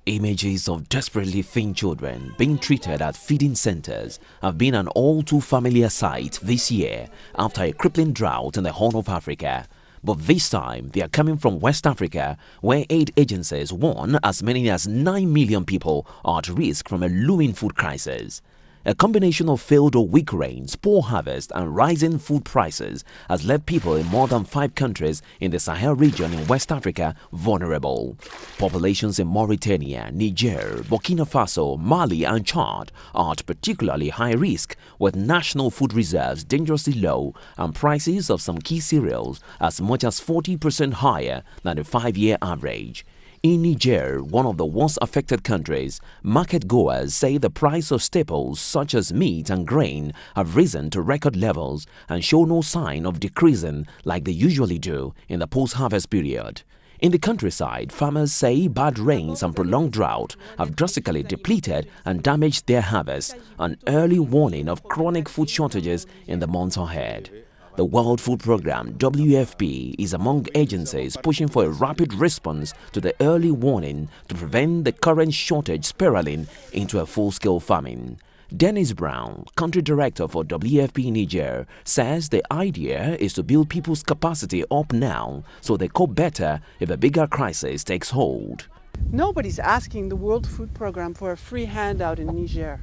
Images of desperately thin children being treated at feeding centers have been an all too familiar sight this year after a crippling drought in the Horn of Africa. But this time, they are coming from West Africa, where aid agencies warn as many as 9 million people are at risk from a looming food crisis. A combination of failed or weak rains, poor harvest and rising food prices has left people in more than 5 countries in the Sahel region in West Africa vulnerable. Populations in Mauritania, Niger, Burkina Faso, Mali and Chad are at particularly high risk, with national food reserves dangerously low and prices of some key cereals as much as 40% higher than the 5-year average. In Niger, one of the worst affected countries, market goers say the price of staples such as meat and grain have risen to record levels and show no sign of decreasing like they usually do in the post-harvest period. In the countryside, farmers say bad rains and prolonged drought have drastically depleted and damaged their harvest, an early warning of chronic food shortages in the months ahead. The World Food Programme (WFP) is among agencies pushing for a rapid response to the early warning to prevent the current shortage spiraling into a full-scale famine. Dennis Brown, country director for WFP Niger, says the idea is to build people's capacity up now so they cope better if a bigger crisis takes hold. Nobody's asking the World Food Programme for a free handout in Niger.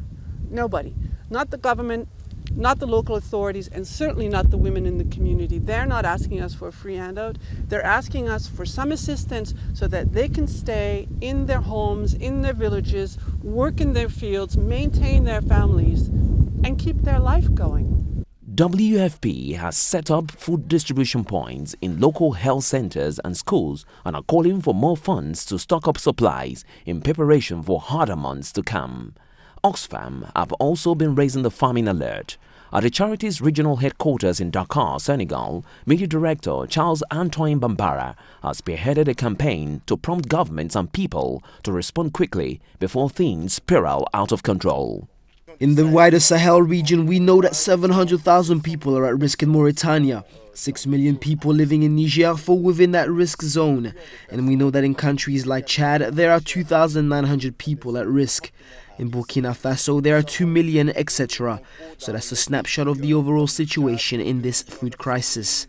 Nobody. Not the government, not the local authorities, and certainly not the women in the community. They're not asking us for a free handout. They're asking us for some assistance so that they can stay in their homes, in their villages, work in their fields, maintain their families, and keep their life going. WFP has set up food distribution points in local health centers and schools and are calling for more funds to stock up supplies in preparation for harder months to come. Oxfam have also been raising the famine alert. At the charity's regional headquarters in Dakar, Senegal, Media Director Charles-Antoine Bambara has spearheaded a campaign to prompt governments and people to respond quickly before things spiral out of control. In the wider Sahel region, we know that 700,000 people are at risk in Mauritania. 6 million people living in Niger fall within that risk zone. And we know that in countries like Chad, there are 2,900 people at risk. In Burkina Faso, there are 2 million, etc. So that's a snapshot of the overall situation in this food crisis.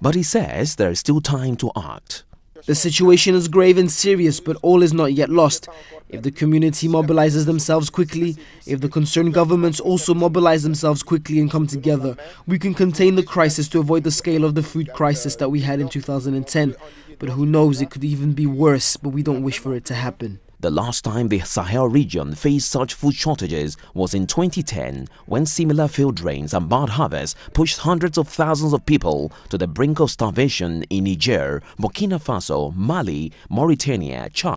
But he says there is still time to act. The situation is grave and serious, but all is not yet lost. If the community mobilizes themselves quickly, if the concerned governments also mobilize themselves quickly and come together, we can contain the crisis to avoid the scale of the food crisis that we had in 2010. But who knows, it could even be worse, but we don't wish for it to happen. The last time the Sahel region faced such food shortages was in 2010, when similar failed rains and bad harvests pushed hundreds of thousands of people to the brink of starvation in Niger, Burkina Faso, Mali, Mauritania, Chad,